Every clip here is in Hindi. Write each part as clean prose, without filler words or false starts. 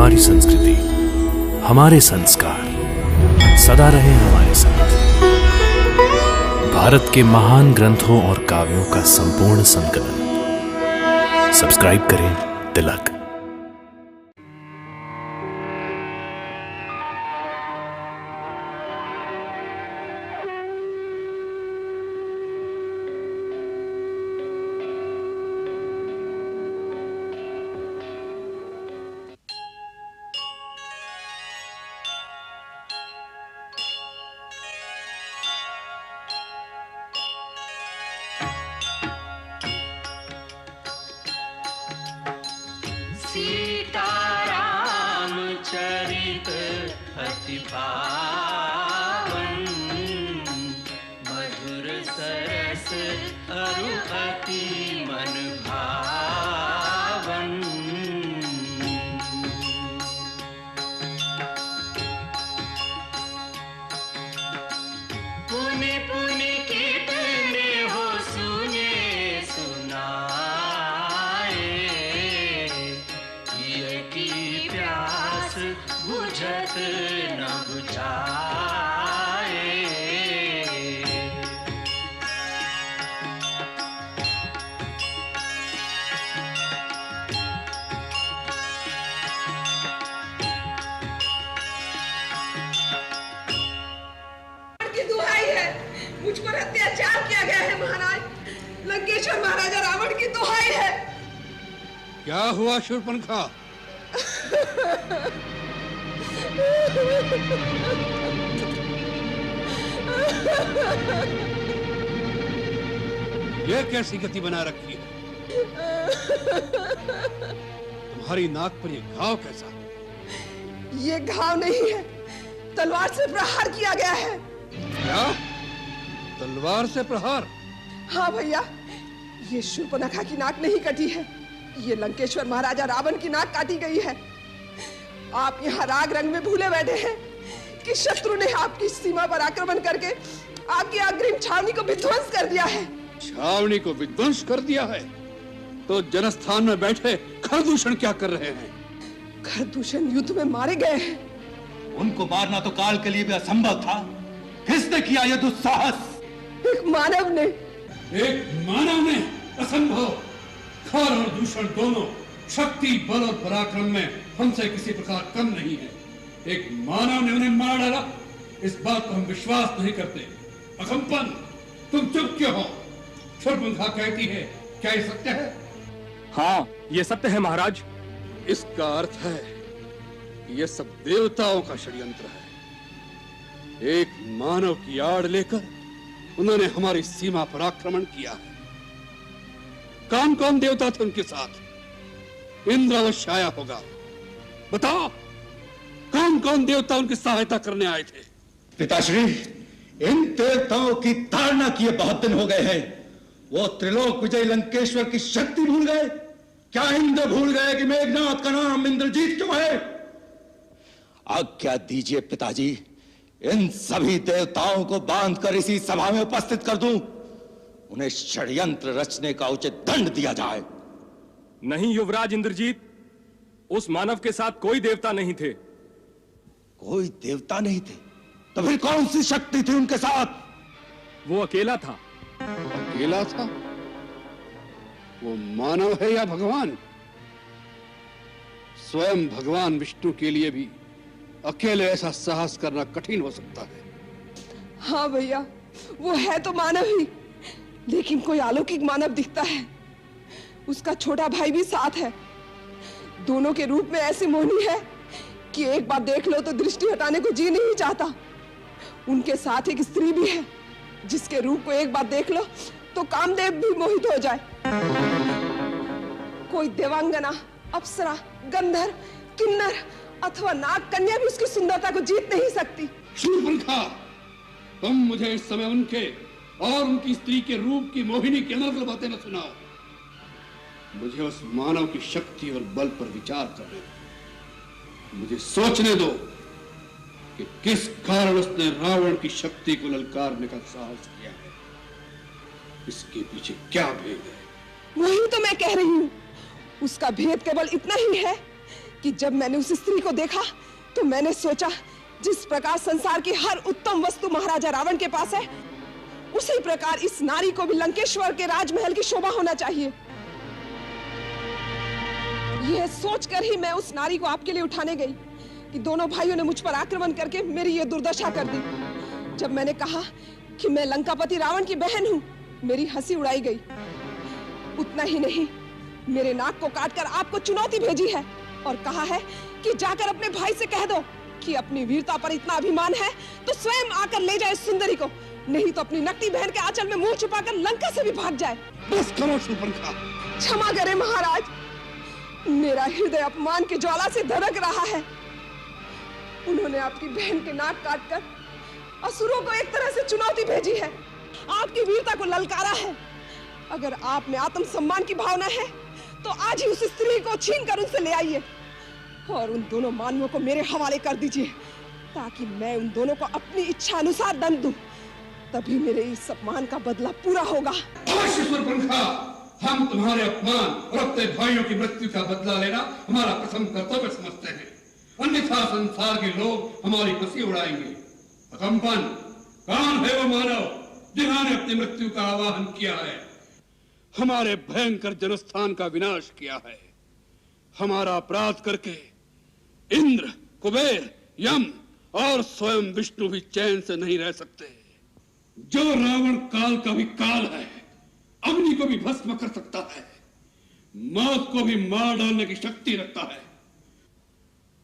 हमारी संस्कृति, हमारे संस्कार सदा रहे हमारे साथ। भारत के महान ग्रंथों और काव्यों का संपूर्ण संकलन। सब्सक्राइब करें तिलक। सीताराम चरित अति पावन, मधुर सरस अरु अति मन भावन। पुनि पुनि कितने हो सुने सुनाए, की प्यास बुझत न बुझाए। की दुहाई है, मुझ पर अत्याचार किया गया है महाराज। लंकेश्वर महाराजा रावण की दुहाई है। क्या हुआ शूर्पणखा? ये कैसी गति बना रखी है? तुम्हारी नाक पर ये घाव कैसा? ये घाव नहीं है, तलवार से प्रहार किया गया है। क्या? तलवार से प्रहार? हाँ भैया, ये शूर्पणखा की नाक नहीं कटी है, ये लंकेश्वर महाराजा रावण की नाक काटी गई है। आप यहाँ राग रंग में भूले बैठे हैं कि शत्रु ने आपकी सीमा पर आक्रमण करके आपकी अग्रिम छावनी को विध्वंस कर दिया है। छावनी को विध्वंस कर दिया है? तो जनस्थान में बैठे खरदूषण क्या कर रहे हैं? खरदूषण युद्ध में मारे गए हैं। उनको मारना तो काल के लिए भी असंभव था। किसने किया यह दुस्साहस? एक मानव ने। एक मानव ने? असंभव। खर और दूषण दोनों शक्ति, बल और पराक्रम में हमसे किसी प्रकार कम नहीं है। एक मानव ने उन्हें मार डाला, इस बात को हम विश्वास नहीं करते। अकंपन, तुम चुप क्यों हो? शूर्पणखा कहती है, क्या ये सत्य है? हाँ, ये सत्य है महाराज। इसका अर्थ है कि ये सब देवताओं का षड्यंत्र है। एक मानव की आड़ लेकर उन्होंने हमारी सीमा पर आक्रमण किया है। कौन कौन देवता थे उनके साथ? इंद्र अवश्य आया होगा। बताओ, कौन कौन देवता उनकी सहायता करने आए थे? पिताश्री, इन देवताओं की ताड़ना किए बहुत दिन हो गए हैं। वो त्रिलोक विजय लंकेश्वर की शक्ति भूल गए? क्या इंद्र भूल गए कि मेघनाथ का नाम इंद्रजीत क्यों है? आज्ञा दीजिए पिताजी, इन सभी देवताओं को बांधकर इसी सभा में उपस्थित कर दूं। उन्हें षड्यंत्र रचने का उचित दंड दिया जाए। नहीं युवराज इंद्रजीत, उस मानव के साथ कोई देवता नहीं थे। कोई देवता नहीं थे? तो फिर कौन सी शक्ति थी उनके साथ? वो अकेला था। अकेला था? वो मानव है या भगवान? स्वयं भगवान विष्णु के लिए भी अकेले ऐसा साहस करना कठिन हो सकता है। हाँ भैया, वो है तो मानव ही, लेकिन कोई अलौकिक मानव दिखता है। उसका छोटा भाई भी साथ है। दोनों के रूप में ऐसी मोहनी है कि एक बार देख लो तो दृष्टि हटाने को जी नहीं चाहता। उनके साथ एक स्त्री भी है, जिसके रूप को एक बार देख लो तो कामदेव भी मोहित हो जाए। कोई देवांगना, अप्सरा, गंधर्व, किन्नर अथवा नाग कन्या भी उसकी सुंदरता को जीत नहीं सकती। शूर्पणखा, तुम मुझे इस समय उनके और उनकी स्त्री के रूप की मोहिनी की अनर्गल बातें न सुनाओ। मुझे उस मानव की शक्ति और बल पर विचार करने दो। मुझे सोचने दो कि किस कारण उसने रावण की शक्ति को ललकारने का साहस किया है। इसके पीछे क्या भेद है? वही तो मैं कह रही हूँ। उसका भेद केवल इतना ही है कि जब मैंने उस स्त्री को देखा तो मैंने सोचा जिस प्रकार संसार की हर उत्तम वस्तु महाराजा रावण के पास है, उसी प्रकार इस नारी को भी लंकेश्वर के राजमहल की शोभा होना चाहिए। यह सोचकर ही मैं उस नारी को आपके लिए उठाने गई कि दोनों भाइयों ने मुझ पर आक्रमण करके मेरी ये दुर्दशा कर दी। जब मैंने कहा कि मैं लंकापति रावण की बहन हूं, मेरी हंसी उड़ाई गई। उतना ही नहीं, मेरे नाक को काटकर आपको चुनौती भेजी है और कहा है कि जाकर अपने भाई से कह दो कि अपनी वीरता पर इतना अभिमान है तो स्वयं आकर ले जाए सुंदरी को, नहीं तो अपनी नकली बहन के आंचल में मुंह छुपाकर लंका से भी भाग जाए। बस करो शूर्पणखा। क्षमा करें महाराज, मेरा हृदय अपमान की ज्वाला से धड़क रहा है। उन्होंने आपकी बहन के नाक काटकर असुरों को एक तरह से चुनौती भेजी है, आपकी वीरता को ललकारा है। अगर आप में आत्मसम्मान की भावना है तो आज ही उस स्त्री को छीनकर उनसे ले आइए और उन दोनों मानवों को मेरे हवाले कर दीजिए ताकि मैं उन दोनों को अपनी इच्छा अनुसार दंड दूं। तभी मेरे इस अपमान का बदला पूरा होगा। शूर्पणखा, हम तुम्हारे अपमान और अपने भाइयों की मृत्यु का बदला लेना हमारा प्रथम कर्तव्य समझते हैं, अन्यथा संसार के लोग हमारी हंसी उड़ाएंगे। अकंपन, कौन है वो मानव जिन्होंने अपनी मृत्यु का आवाहन किया है, हमारे भयंकर जनस्थान का विनाश किया है। हमारा अपराध करके इंद्र, कुबेर, यम और स्वयं विष्णु भी चैन से नहीं रह सकते। जो रावण काल का भी काल है, अग्नि को भी भस्म कर सकता है, मौत को भी मार डालने की शक्ति रखता है,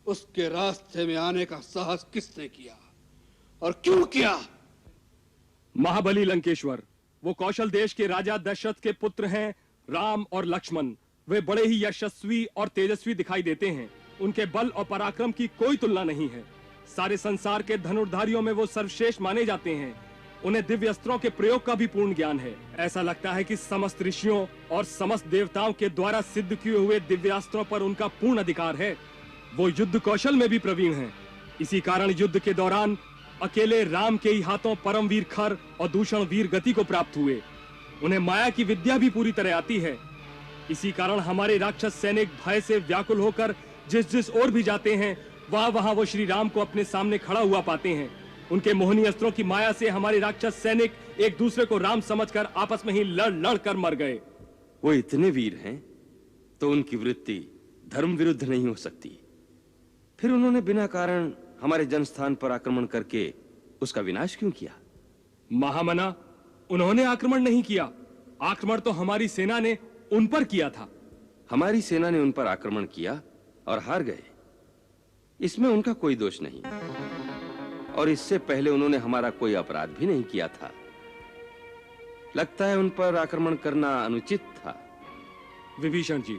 उसके रास्ते में आने का साहस किसने किया और क्यों किया? महाबली लंकेश्वर, वो कौशल देश के राजा दशरथ के पुत्र हैं राम और लक्ष्मण। वे बड़े ही यशस्वी और तेजस्वी दिखाई देते हैं। उनके बल और पराक्रम की कोई तुलना नहीं है। सारे संसार के धनुर्धारियों में वो सर्वश्रेष्ठ माने जाते हैं। उन्हें दिव्य अस्त्रों के प्रयोग का भी पूर्ण ज्ञान है। ऐसा लगता है कि समस्त ऋषियों और समस्त देवताओं के द्वारा सिद्ध किए हुए दिव्यास्त्रों पर उनका पूर्ण अधिकार है। वो युद्ध कौशल में भी प्रवीण हैं। इसी कारण युद्ध के दौरान अकेले राम के ही हाथों परमवीर खर और दूषण वीर गति को प्राप्त हुए। उन्हें माया की विद्या भी पूरी तरह आती है। इसी कारण हमारे राक्षस सैनिक भय से व्याकुल होकर जिस जिस ओर भी जाते हैं, वहां वो श्री राम को अपने सामने खड़ा हुआ पाते हैं। उनके मोहनी अस्त्रों की माया से हमारे राक्षस सैनिक एक दूसरे को राम समझकर आपस में ही लड़ कर मर गए। वो इतने वीर हैं तो उनकी वृत्ति धर्म विरुद्ध नहीं हो सकती। फिर उन्होंने बिना कारण हमारे जनस्थान पर आक्रमण करके उसका विनाश क्यों किया? महामना, उन्होंने आक्रमण नहीं किया। आक्रमण तो हमारी सेना ने उन पर किया था। हमारी सेना ने उन पर आक्रमण किया और हार गए, इसमें उनका कोई दोष नहीं। और इससे पहले उन्होंने हमारा कोई अपराध भी नहीं किया था। लगता है उन पर आक्रमण करना अनुचित था। विभीषण जी,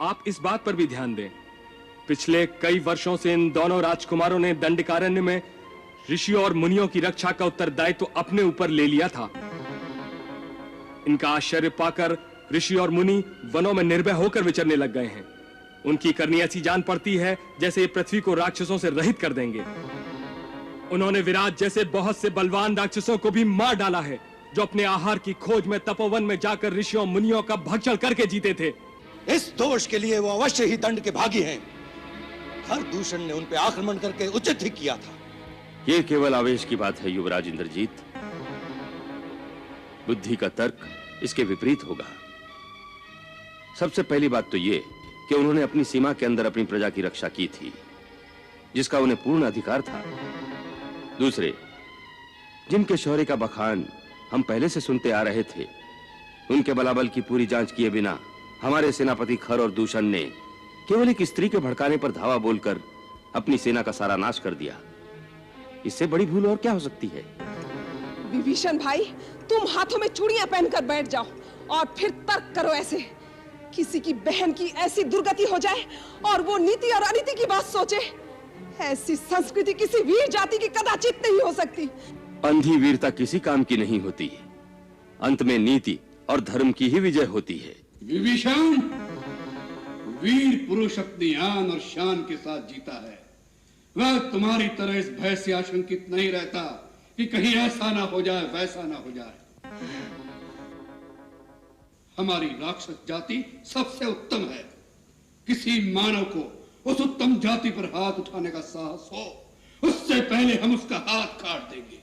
आप इस बात पर भी ध्यान दें। पिछले कई वर्षों से इन दोनों राजकुमारों ने दंडकारण्य में ऋषियों और मुनियों की रक्षा का उत्तरदायित्व तो अपने ऊपर ले लिया था। इनका आश्चर्य पाकर ऋषि और मुनि वनों में निर्भय होकर विचरने लग गए हैं। उनकी करनी ऐसी जान पड़ती है जैसे पृथ्वी को राक्षसों से रहित कर देंगे। उन्होंने विराट जैसे बहुत से बलवान राक्षसों को भी मार डाला है, जो अपने आहार की खोज में तपोवन में जाकर ऋषियों मुनियों का भक्षण करके जीते थे। इस दोष के लिए वो अवश्य ही दंड के भागी हैं। खर दूषण ने उन पे आक्रमण करके उचित ही किया था। ये केवल आवेश की बात है युवराज इंद्रजीत। बुद्धि का तर्क इसके विपरीत होगा। सबसे पहली बात तो ये कि उन्होंने अपनी सीमा के अंदर अपनी प्रजा की रक्षा की थी, जिसका उन्हें पूर्ण अधिकार था। दूसरे, जिनके शौर्य का बखान हम पहले से सुनते आ रहे थे, उनके बलाबल की पूरी जांच किए बिना हमारे सेनापति खर और दूषण ने केवल एक स्त्री के भड़काने पर धावा बोलकर अपनी सेना का सारा नाश कर दिया। इससे बड़ी भूल और क्या हो सकती है? विभीषण भाई, तुम हाथों में चूड़ियां पहनकर बैठ जाओ और फिर तर्क करो। ऐसे किसी की बहन की ऐसी दुर्गति हो जाए और वो नीति और अनीति की बात सोचे, ऐसी संस्कृति किसी वीर जाति की कदाचित नहीं हो सकती। अंधी वीरता किसी काम की नहीं होती। अंत में नीति और धर्म की ही विजय होती है। विभीषण, वीर पुरुष अपनी आन और शान के साथ जीता है। वह तुम्हारी तरह इस भय से आशंकित नहीं रहता कि कहीं ऐसा ना हो जाए, वैसा ना हो जाए। हमारी राक्षस जाति सबसे उत्तम है। किसी मानव को उस उत्तम जाति पर हाथ उठाने का साहस हो, उससे पहले हम उसका हाथ काट देंगे।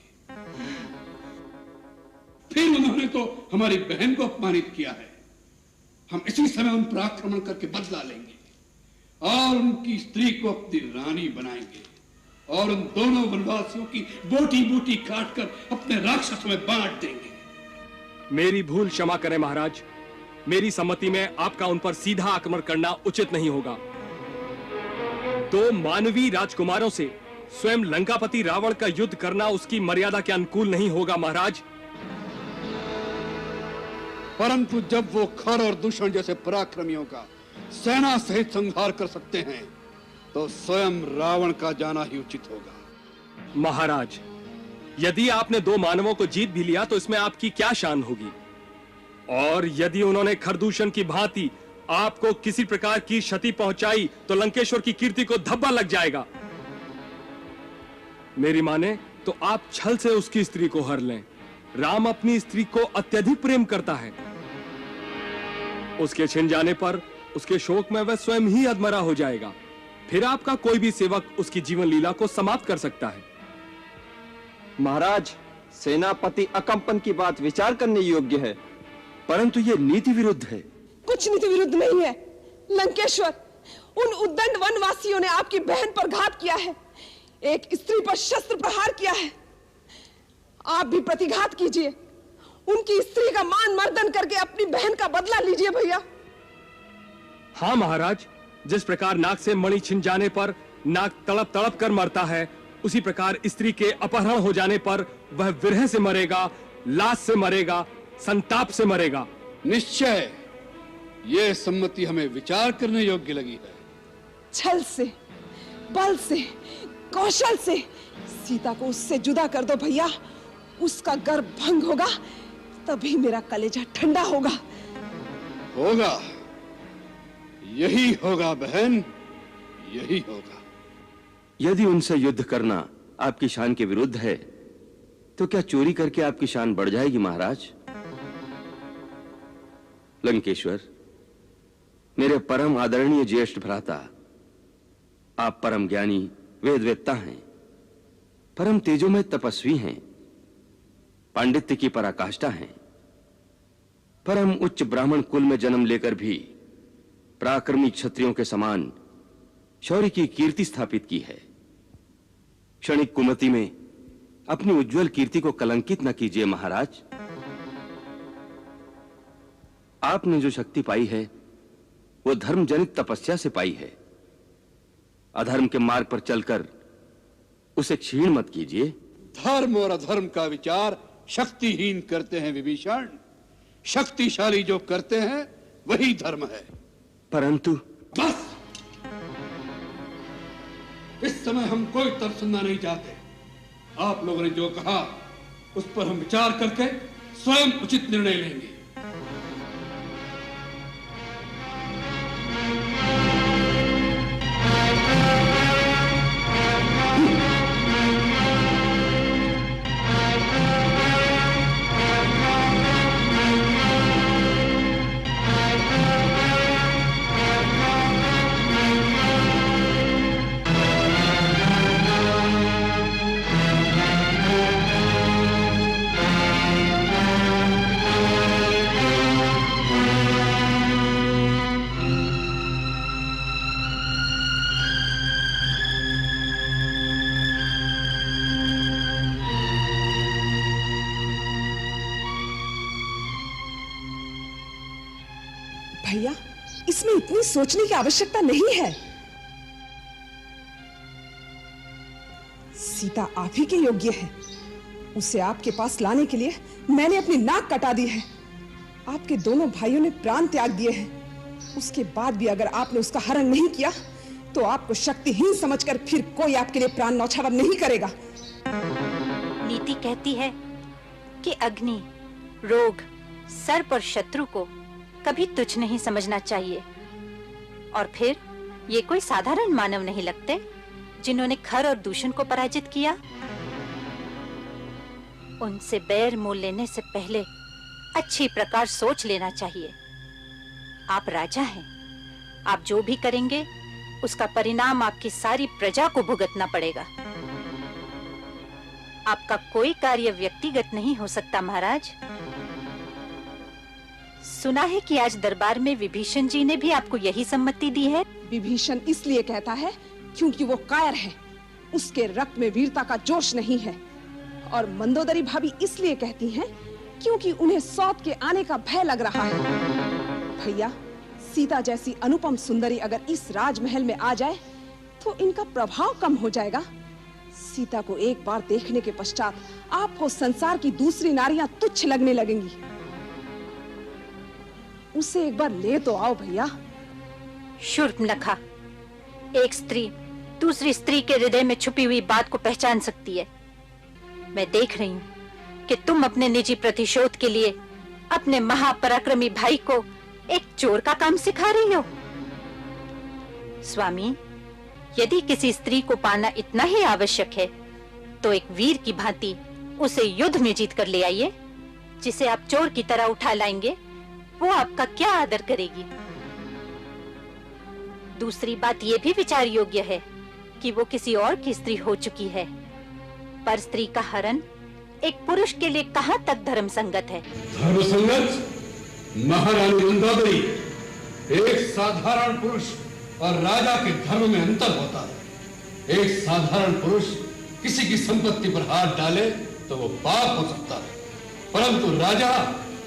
फिर उन्होंने तो हमारी बहन को अपमानित किया है, हम इसी समय उन पर आक्रमण करके बदला लेंगे और उनकी स्त्री को अपनी रानी बनाएंगे और उन दोनों वनवासियों की बोटी बोटी काटकर अपने राक्षसों में बांट देंगे। मेरी भूल क्षमा करें महाराज, मेरी सम्मति में आपका उन पर सीधा आक्रमण करना उचित नहीं होगा। दो मानवीय राजकुमारों से स्वयं लंकापति रावण का युद्ध करना उसकी मर्यादा के अनुकूल नहीं होगा महाराज। परंतु जब वो खर और दूषण जैसे पराक्रमियों का सेना सहित संहार कर सकते हैं तो स्वयं रावण का जाना ही उचित होगा। महाराज, यदि आपने दो मानवों को जीत भी लिया तो इसमें आपकी क्या शान होगी? और यदि उन्होंने खरदूषण की भांति आपको किसी प्रकार की क्षति पहुंचाई तो लंकेश्वर की कीर्ति को धब्बा लग जाएगा। मेरी माने तो आप छल से उसकी स्त्री को हर लें। राम अपनी स्त्री को अत्यधिक प्रेम करता है। उसके छिन जाने पर उसके शोक में वह स्वयं ही अधमरा हो जाएगा। फिर आपका कोई भी सेवक उसकी जीवन लीला को समाप्त कर सकता है। महाराज, सेनापति अकंपन की बात विचार करने योग्य है, परंतु यह नीति विरुद्ध है। कुछ नीति विरुद्ध नहीं है लंकेश्वर। उन उद्दंड वनवासियों ने आपकी बहन पर घात किया है, एक स्त्री पर शस्त्र प्रहार किया है। आप भी प्रतिघात कीजिए, उनकी स्त्री का मान मर्दन करके अपनी बहन का बदला लीजिए भैया। हाँ महाराज, जिस प्रकार नाक से मणि छिन जाने पर नाक तड़प तड़प कर मरता है, उसी प्रकार स्त्री के अपहरण हो जाने पर वह विरह से मरेगा, लाश से मरेगा, संताप से मरेगा। निश्चय यह सम्मति हमें विचार करने योग्य लगी है। छल से, बल से, कौशल से सीता को उससे जुदा कर दो भैया। उसका गर्भ भंग होगा, तभी मेरा कलेजा ठंडा होगा। होगा, यही होगा बहन, यही होगा। यदि उनसे युद्ध करना आपकी शान के विरुद्ध है तो क्या चोरी करके आपकी शान बढ़ जाएगी महाराज? लंकेश्वर, मेरे परम आदरणीय ज्येष्ठ भ्राता, आप परम ज्ञानी वेदवेत्ता हैं, परम तेजोमय तपस्वी हैं, पांडित्य की पराकाष्ठा हैं, परम उच्च ब्राह्मण कुल में जन्म लेकर भी पराक्रमी क्षत्रियों के समान शौर्य की कीर्ति स्थापित की है। क्षणिक कुमति में अपनी उज्जवल कीर्ति को कलंकित न कीजिए महाराज। आपने जो शक्ति पाई है वो धर्म जनित तपस्या से पाई है। अधर्म के मार्ग पर चलकर उसे क्षीण मत कीजिए। धर्म और अधर्म का विचार शक्तिहीन करते हैं विभीषण। शक्तिशाली जो करते हैं वही धर्म है। परंतु बस, इस समय हम कोई तर्क सुनना नहीं चाहते। आप लोगों ने जो कहा उस पर हम विचार करके स्वयं उचित निर्णय लेंगे। भैया, इसमें इतनी सोचने की आवश्यकता नहीं है। सीता आप ही के योग्य है। उसे आपके पास लाने के लिए मैंने अपनी नाक कटा दी है। आपके दोनों भाइयों ने प्राण त्याग दिए हैं। उसके बाद भी अगर आपने उसका हरण नहीं किया तो आपको शक्तिहीन समझकर फिर कोई आपके लिए प्राण न्यौछावर नहीं करेगा। नीति कहती है कि अग्नि, रोग, सर्प और शत्रु को कभी तुच्छ नहीं समझना चाहिए। और फिर ये कोई साधारण मानव नहीं लगते जिन्होंने खर और दूषण को पराजित किया। उनसे बैर मोल लेने से पहले अच्छी प्रकार सोच लेना चाहिए। आप राजा हैं, आप जो भी करेंगे उसका परिणाम आपकी सारी प्रजा को भुगतना पड़ेगा। आपका कोई कार्य व्यक्तिगत नहीं हो सकता महाराज। सुना है कि आज दरबार में विभीषण जी ने भी आपको यही सम्मति दी है। विभीषण इसलिए कहता है क्योंकि वो कायर है, उसके रक्त में वीरता का जोश नहीं है। और मंदोदरी भाभी इसलिए कहती हैं क्योंकि उन्हें सौत के आने का भय लग रहा है। भैया, सीता जैसी अनुपम सुंदरी अगर इस राजमहल में आ जाए तो इनका प्रभाव कम हो जाएगा। सीता को एक बार देखने के पश्चात आपको संसार की दूसरी नारियां तुच्छ लगने लगेंगी। उसे एक बार ले तो आओ भैया। शूर्पणखा, एक स्त्री दूसरी स्त्री के हृदय में छुपी हुई बात को पहचान सकती है। मैं देख रही हूँ कि तुम अपने निजी प्रतिशोध के लिए अपने महापराक्रमी भाई को एक चोर का काम सिखा रही हो। स्वामी, यदि किसी स्त्री को पाना इतना ही आवश्यक है तो एक वीर की भांति उसे युद्ध में जीत कर ले आइए। जिसे आप चोर की तरह उठा लाएंगे वो आपका क्या आदर करेगी। दूसरी बात ये भी विचार योग्य है कि वो किसी और की स्त्री हो चुकी है, पर स्त्री का हरण एक पुरुष के लिए कहाँ तक धर्म संगत है। धर्म संगत? महारानी मंदोदरी, एक साधारण पुरुष और राजा के धर्म में अंतर होता है। एक साधारण पुरुष किसी की संपत्ति पर हाथ डाले तो वो पाप हो सकता है, परंतु राजा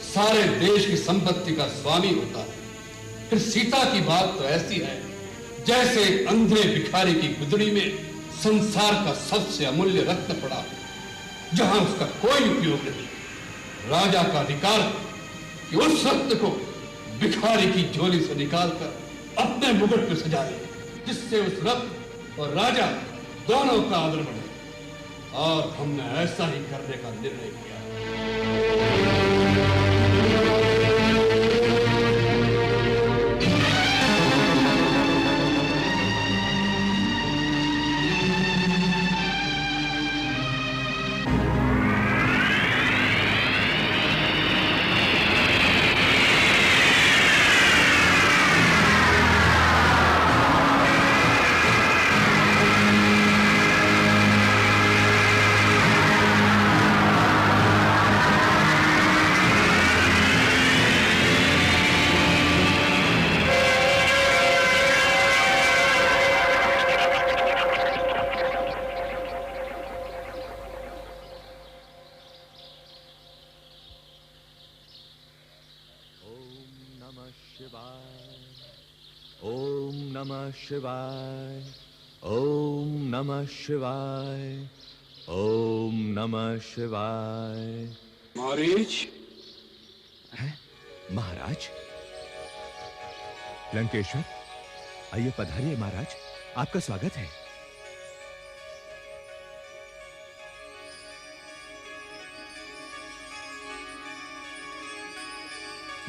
सारे देश की संपत्ति का स्वामी होता है। फिर सीता की बात तो ऐसी है जैसे एक अंधे भिखारी की गुदड़ी में संसार का सबसे अमूल्य रत्न पड़ा हो, जहां उसका कोई उपयोग नहीं। राजा का अधिकार कि उस रत्न को भिखारी की झोली से निकालकर अपने मुकुट में सजाए, जिससे उस रत्न और राजा दोनों का आदर बढ़े। और हमने ऐसा ही करने का निर्णय किया। शिवाय, ओम नमः शिवाय, ओम नमः शिवाय। मारीच है महाराज। लंकेश्वर, आइए पधारिए महाराज, आपका स्वागत है।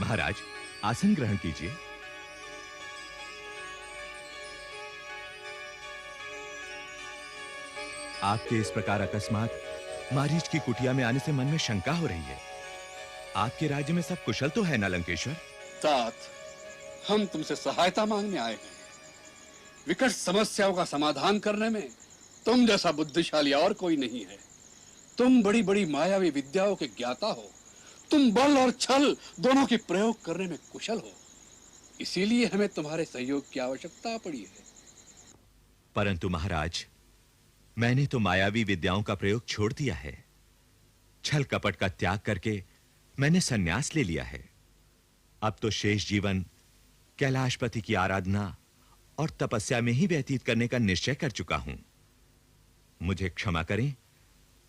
महाराज, आसन ग्रहण कीजिए। आपके इस प्रकार अकस्मात मारीच की कुटिया में आने से मन में शंका हो रही है। आपके राज्य में सब कुशल तो है ना लंकेश्वर? तात, हम तुमसे सहायता मांगने आए हैं। विकट समस्याओं का समाधान करने में तुम जैसा बुद्धिशाली और कोई नहीं है। तुम बड़ी बड़ी मायावी विद्याओं के ज्ञाता हो। तुम बल और छल दोनों के प्रयोग करने में कुशल हो। इसीलिए हमें तुम्हारे सहयोग की आवश्यकता पड़ी है। परंतु महाराज, मैंने तो मायावी विद्याओं का प्रयोग छोड़ दिया है। छल कपट का त्याग करके मैंने संन्यास ले लिया है। अब तो शेष जीवन कैलाशपति की आराधना और तपस्या में ही व्यतीत करने का निश्चय कर चुका हूं। मुझे क्षमा करें,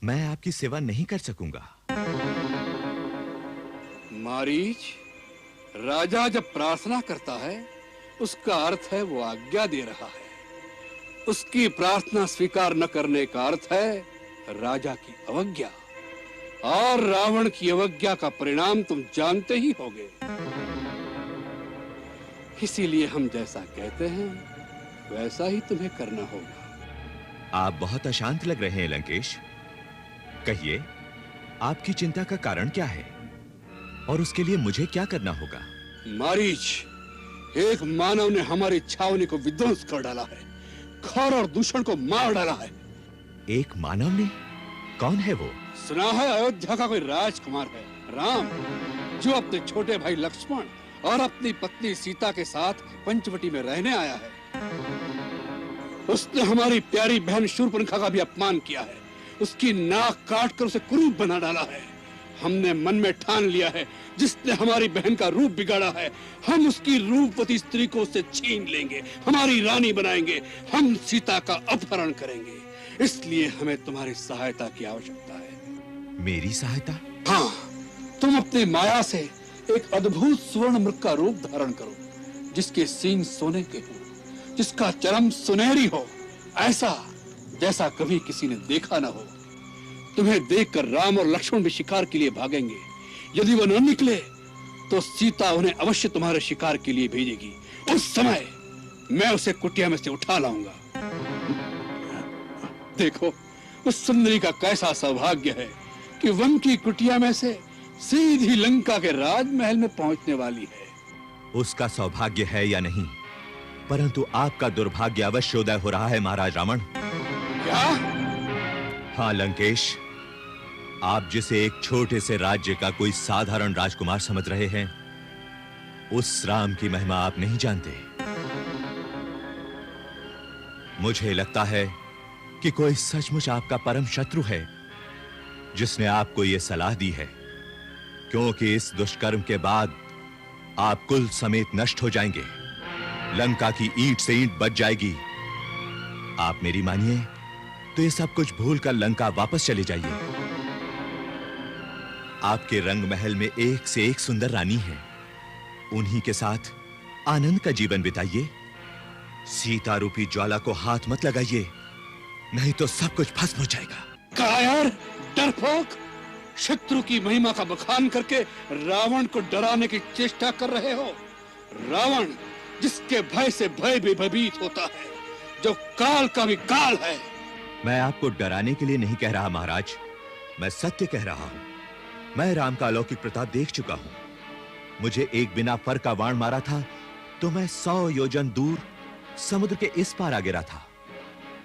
मैं आपकी सेवा नहीं कर सकूंगा। मारीच, राजा जब प्रार्थना करता है उसका अर्थ है वो आज्ञा दे रहा है। उसकी प्रार्थना स्वीकार न करने का अर्थ है राजा की अवज्ञा। और रावण की अवज्ञा का परिणाम तुम जानते ही होगे। इसीलिए हम जैसा कहते हैं वैसा ही तुम्हें करना होगा। आप बहुत अशांत लग रहे हैं लंकेश। कहिए, आपकी चिंता का कारण क्या है और उसके लिए मुझे क्या करना होगा? मारीच, एक मानव ने हमारी छावनी को विध्वंस कर डाला है, खर और दूषण को मार डाला है। एक मानव ने? कौन है वो? सुना है अयोध्या का कोई राजकुमार है, राम, जो अपने छोटे भाई लक्ष्मण और अपनी पत्नी सीता के साथ पंचवटी में रहने आया है। उसने हमारी प्यारी बहन शूर्पणखा का भी अपमान किया है, उसकी नाक काट कर उसे कुरूप बना डाला है। हमने मन में ठान लिया है, जिसने हमारी बहन का रूप बिगाड़ा है, हम उसकी रूपवती स्त्री को उससे छीन लेंगे, हमारी रानी बनाएंगे, हम सीता का अपहरण करेंगे। इसलिए हमें तुम्हारी सहायता की आवश्यकता है। मेरी सहायता? हाँ, तुम अपनी माया से एक अद्भुत स्वर्ण मृग का रूप धारण करो, जिसके सींग सोने के हो, जिसका चरम सुनहरी हो, ऐसा जैसा कभी किसी ने देखा ना हो। तुम्हें देखकर राम और लक्ष्मण भी शिकार के लिए भागेंगे। यदि वो न निकले तो सीता उन्हें अवश्य तुम्हारे शिकार के लिए भेजेगी। उस समय मैं उसे कुटिया में से उठा लाऊंगा। देखो, उस सुंदरी का कैसा सौभाग्य है कि वन की कुटिया में से सीधी लंका के राजमहल में पहुंचने वाली है। उसका सौभाग्य है या नहीं, परंतु आपका दुर्भाग्य अवश्य उदय हो रहा है महाराज रावण। क्या? हाँ लंकेश, आप जिसे एक छोटे से राज्य का कोई साधारण राजकुमार समझ रहे हैं, उस राम की महिमा आप नहीं जानते। मुझे लगता है कि कोई सचमुच आपका परम शत्रु है, जिसने आपको यह सलाह दी है, क्योंकि इस दुष्कर्म के बाद आप कुल समेत नष्ट हो जाएंगे। लंका की ईंट से ईंट बच जाएगी। आप मेरी मानिए तो ये सब कुछ भूलकर लंका वापस चले जाइए। आपके रंग महल में एक से एक सुंदर रानी है, उन्हीं के साथ आनंद का जीवन बिताइए। सीता रूपी ज्वाला को हाथ मत लगाइए, नहीं तो सब कुछ भस्म हो जाएगा। कायर, डरपोक, शत्रु की महिमा का बखान करके रावण को डराने की चेष्टा कर रहे हो। रावण, जिसके भय से भय भी भयभीत होता है, जो काल का भी काल है। मैं आपको डराने के लिए नहीं कह रहा महाराज, मैं सत्य कह रहा हूं। मैं राम का अलौकिक प्रताप देख चुका हूं। मुझे एक बिना फर का बाण मारा था तो मैं 100 योजन दूर समुद्र के इस पार आ गिरा था।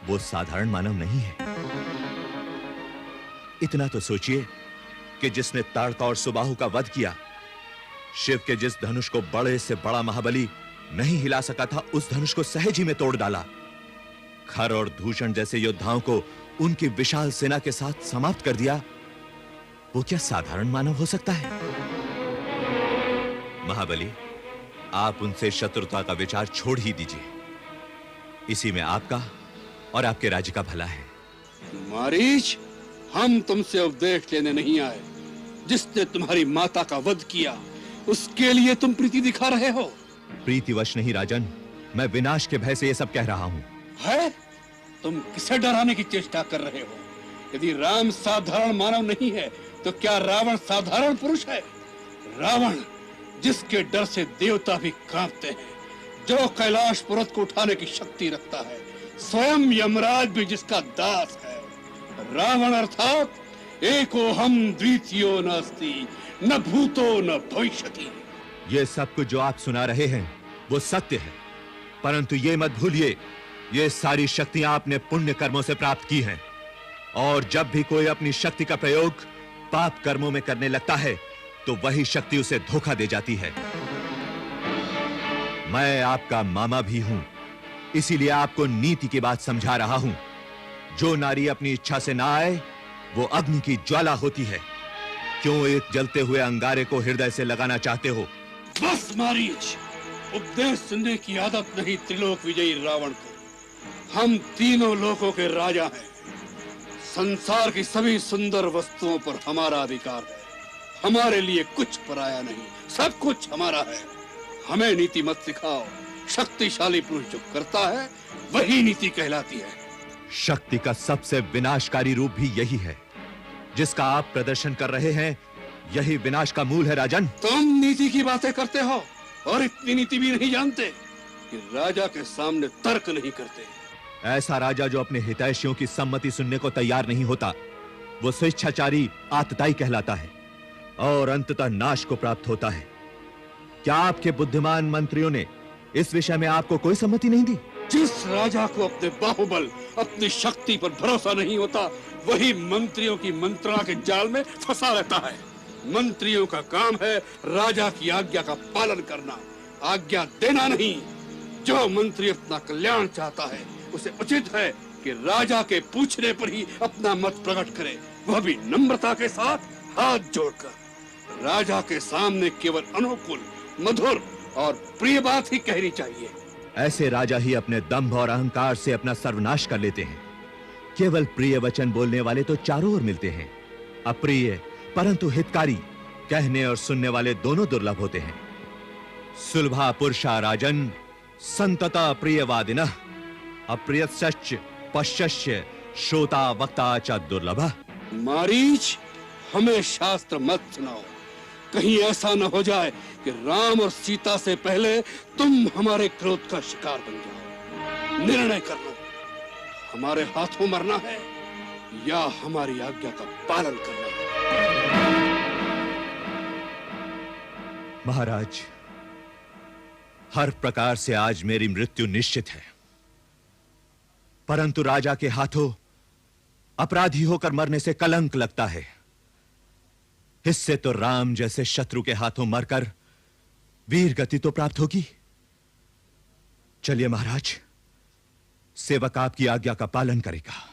वो साधारण मानव नहीं है। इतना तो सोचिए कि जिसने ताड़का और सुबाहु का वध किया, शिव के जिस धनुष को बड़े से बड़ा महाबली नहीं हिला सका था, उस धनुष को सहज ही में तोड़ डाला। खर और दूषण जैसे योद्धाओं को उनकी विशाल सेना के साथ समाप्त कर दिया। वो क्या साधारण मानव हो सकता है? महाबली, आप उनसे शत्रुता का विचार छोड़ ही दीजिए। इसी में आपका और आपके राज्य का भला है। मारीच, हम तुमसे उपदेश लेने नहीं आए। जिसने तुम्हारी माता का वध किया, उसके लिए तुम प्रीति दिखा रहे हो। प्रीतिवश नहीं राजन, मैं विनाश के भय से ये सब कह रहा हूं। है? तुम किसे डराने की चेष्टा कर रहे हो? यदि राम साधारण मानव नहीं है, तो क्या रावण साधारण पुरुष है? रावण, जिसके डर से देवता भी कांपते हैं, जो कैलाश पर्वत को उठाने की शक्ति रखता है, स्वयं यमराज भी जिसका दास है। रावण अर्थात एको हम द्वितीयो नास्ति, न भूतो न भविष्यति। ये सब कुछ जो आप सुना रहे हैं वो सत्य है, परंतु ये मत भूलिए, ये सारी शक्तियां आपने पुण्य कर्मों से प्राप्त की हैं। और जब भी कोई अपनी शक्ति का प्रयोग पाप कर्मों में करने लगता है, तो वही शक्ति उसे धोखा दे जाती है। मैं आपका मामा भी हूं, इसीलिए आपको नीति की बात समझा रहा हूं। जो नारी अपनी इच्छा से ना आए, वो अग्नि की ज्वाला होती है। क्यों एक जलते हुए अंगारे को हृदय से लगाना चाहते हो? बस मारीच, उपदेश सुनने की आदत नहीं त्रिलोक विजयी रावण को। हम तीनों लोकों के राजा हैं। संसार की सभी सुंदर वस्तुओं पर हमारा अधिकार है। हमारे लिए कुछ पराया नहीं, सब कुछ हमारा है। हमें नीति मत सिखाओ। शक्तिशाली पुरुष जो करता है, वही नीति कहलाती है। शक्ति का सबसे विनाशकारी रूप भी यही है, जिसका आप प्रदर्शन कर रहे हैं। यही विनाश का मूल है राजन। तुम नीति की बातें करते हो और इतनी नीति भी नहीं जानते कि राजा के सामने तर्क नहीं करते। ऐसा राजा जो अपने हितैषियों की सम्मति सुनने को तैयार नहीं होता, वो स्वेच्छाचारी आतताई कहलाता है और अंततः नाश को प्राप्त होता है। क्या आपके बुद्धिमान मंत्रियों ने इस विषय में आपको कोई सम्मति नहीं दी? जिस राजा को अपने बाहुबल, अपनी शक्ति पर भरोसा नहीं होता, वही मंत्रियों की मंत्रणा के जाल में फंसा रहता है। मंत्रियों का काम है राजा की आज्ञा का पालन करना, आज्ञा देना नहीं। जो मंत्री अपना कल्याण चाहता है, उसे उचित है कि राजा के पूछने पर ही अपना मत प्रकट करे, वह भी नम्रता के साथ हाथ जोड़कर। राजा के सामने केवल अनुकूल, मधुर और प्रिय बात ही कहनी चाहिए। ऐसे राजा ही अपने दंभ और अहंकार से अपना सर्वनाश कर लेते हैं। केवल प्रिय वचन बोलने वाले तो चारों ओर मिलते हैं, अप्रिय परंतु हितकारी कहने और सुनने वाले दोनों दुर्लभ होते हैं। सुलभा पुरुषा राजन संतता प्रियवादिनः अप्रियश्च पश्यस्य श्रोता वक्ता च दुर्लभः। मारीच, हमें शास्त्र मत सुनाओ। कहीं ऐसा न हो जाए कि राम और सीता से पहले तुम हमारे क्रोध का शिकार बन जाओ। निर्णय कर लो, हमारे हाथों मरना है या हमारी आज्ञा का पालन करना है। महाराज, हर प्रकार से आज मेरी मृत्यु निश्चित है, परंतु राजा के हाथों अपराधी होकर मरने से कलंक लगता है। इससे तो राम जैसे शत्रु के हाथों मरकर वीर गति तो प्राप्त होगी। चलिए महाराज, सेवक आपकी आज्ञा का पालन करेगा।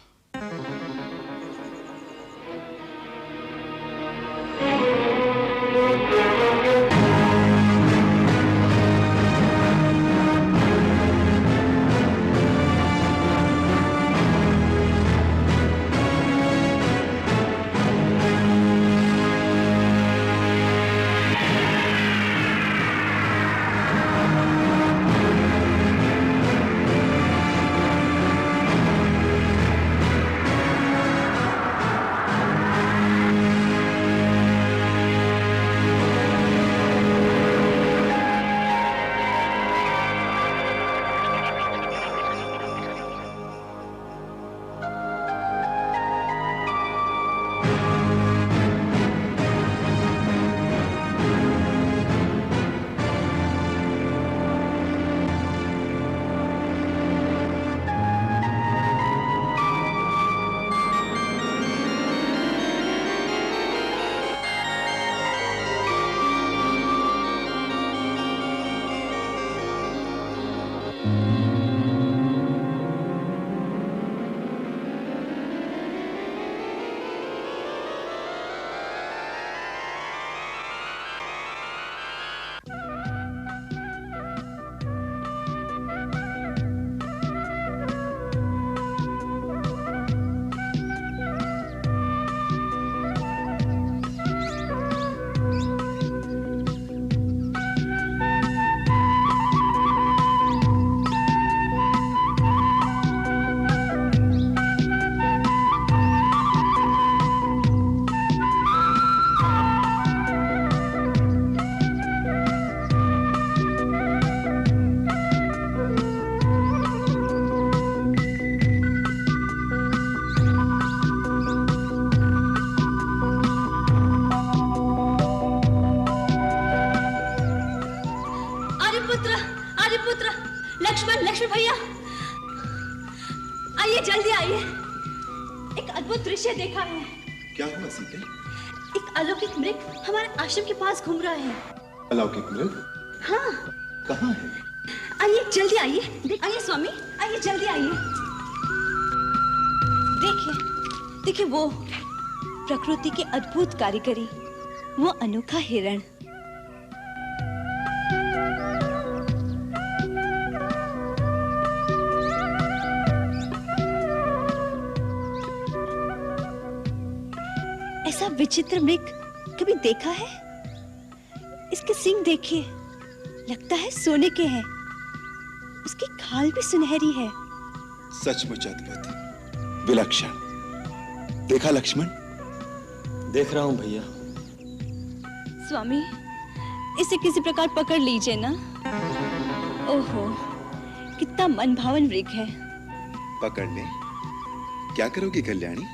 लक्ष्मण भैया आइए, जल्दी आइए। एक अद्भुत दृश्य देखा है। क्या हुआ सीते? एक अलौकिक मृग हमारे आश्रम के पास घूम रहा है। अलौकिक मृग? हाँ। कहाँ है? आइए, जल्दी आइए। आइए स्वामी, आइए जल्दी आइए। देखिए देखिए, वो प्रकृति की अद्भुत कारीगरी, वो अनोखा हिरण। ऐसा विचित्र मृग कभी देखा है? इसके सींग देखिए, लगता है सोने के हैं। उसकी खाल भी सुनहरी है। सचमुच अद्भुत, विलक्षण। देखा लक्ष्मण? देख रहा हूं भैया। स्वामी, इसे किसी प्रकार पकड़ लीजिए ना। ओहो, कितना मनभावन मृग है। पकड़ ले। क्या करोगी कल्याणी?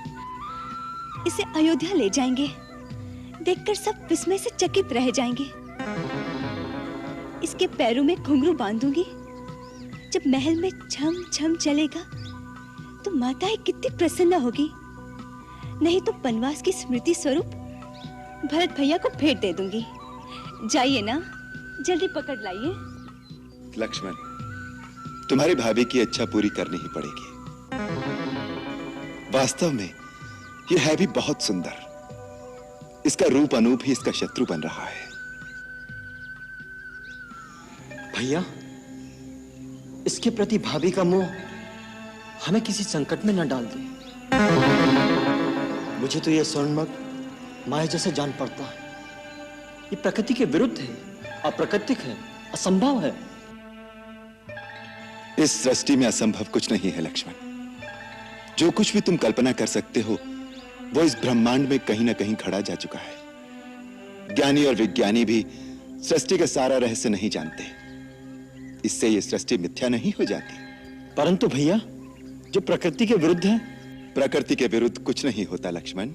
इसे अयोध्या ले जाएंगे। देखकर सब विस्मय से चकित रह जाएंगे। इसके पैरों में घुंघरू बांधूंगी, जब महल में छम छम चलेगा तो माताएं कितनी प्रसन्न होगी। नहीं तो वनवास की स्मृति स्वरूप भरत भैया को भेंट दे दूंगी। जाइए ना, जल्दी पकड़ लाइए। लक्ष्मण, तुम्हारी भाभी की इच्छा पूरी करनी ही पड़ेगी। वास्तव में यह है भी बहुत सुंदर। इसका रूप अनूप ही इसका शत्रु बन रहा है। भैया, इसके प्रति भाभी का मोह हमें किसी संकट में न डाल दे। मुझे तो यह स्वर्णमग माया जैसे जान पड़ता है। ये प्रकृति के विरुद्ध है, अप्राकृतिक है, असंभव है। इस सृष्टि में असंभव कुछ नहीं है लक्ष्मण। जो कुछ भी तुम कल्पना कर सकते हो वो इस ब्रह्मांड में कहीं ना कहीं खड़ा जा चुका है। ज्ञानी और विज्ञानी भी सृष्टि का सारा रहस्य नहीं जानते। इससे ये सृष्टि मिथ्या नहीं हो जाती। परंतु भैया, जो प्रकृति के विरुद्ध है। प्रकृति के विरुद्ध कुछ नहीं होता लक्ष्मण।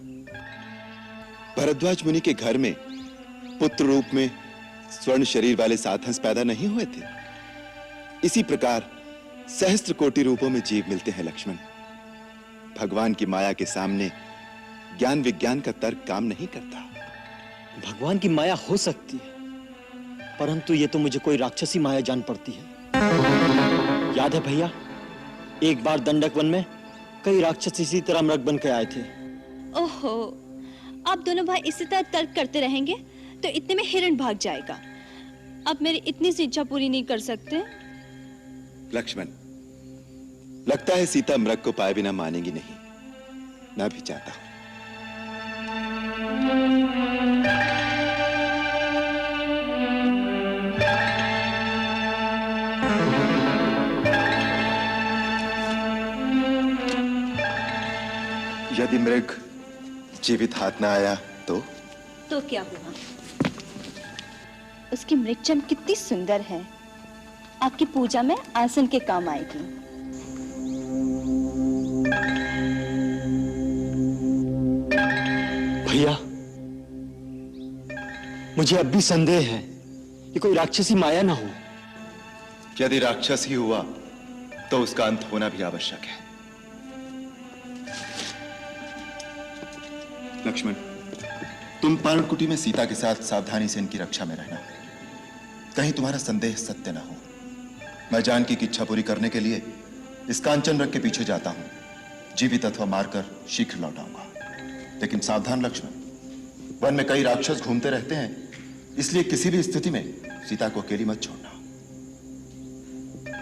भरद्वाज मुनि के घर में पुत्र रूप में स्वर्ण शरीर वाले 7 हंस पैदा नहीं हुए थे। इसी प्रकार सहस्त्र कोटि रूपों में जीव मिलते हैं लक्ष्मण। भगवान की माया के सामने ज्ञान विज्ञान का तर्क काम नहीं करता। भगवान की माया हो सकती है, परंतु ये तो मुझे कोई राक्षसी माया जान पड़ती है। याद है भैया, एक बार दंडक वन में कई राक्षस इसी तरह मृग बन के आए थे। ओहो, आप दोनों भाई इसी तरह तर्क करते रहेंगे तो इतने में हिरण भाग जाएगा। अब मेरी इतनी सी इच्छा पूरी नहीं कर सकते? लक्ष्मण, लगता है सीता मृग को पाए बिना मानेगी नहीं। मैं भी चाहता हूं। यदि मृग जीवित हाथ ना आया तो क्या हुआ? उसकी मृगचम कितनी सुंदर है, आपकी पूजा में आसन के काम आएगी। भैया, मुझे अब भी संदेह है कि कोई राक्षसी माया ना हो। यदि राक्षस ही हुआ तो उसका अंत होना भी आवश्यक है। लक्ष्मण, तुम पर्णकुटी में सीता के साथ सावधानी से इनकी रक्षा में रहना। कहीं तुम्हारा संदेह सत्य ना हो। मैं जानकी की इच्छा पूरी करने के लिए इस कांचन रथ के पीछे जाता हूं। जीवित अथवा मारकर शीघ्र लौट आऊंगा। लेकिन सावधान लक्ष्मण, वन में कई राक्षस घूमते रहते हैं, इसलिए किसी भी स्थिति में सीता को अकेली मत छोड़ना।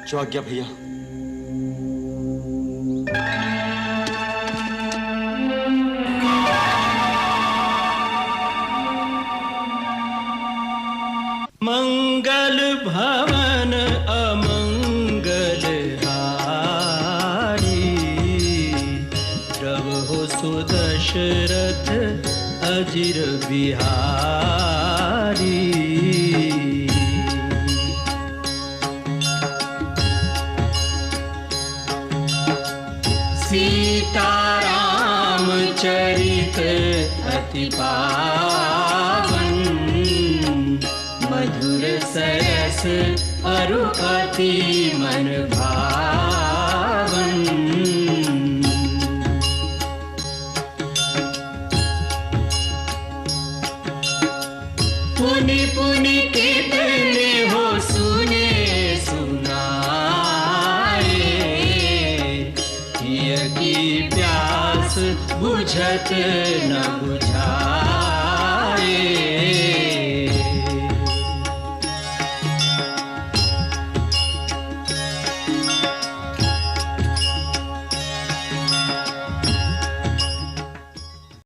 जो आज्ञा भैया। मंगल भवन अमंगल हारी, रहो सुदशरथ अजिर बिहारी। सीताराम चरित अति पावन, मधुर सरस अरु अति मन भावन। पुनि पुनि कितने हो सुने सुनाए, हिय की प्यास बुझत न बुझाए।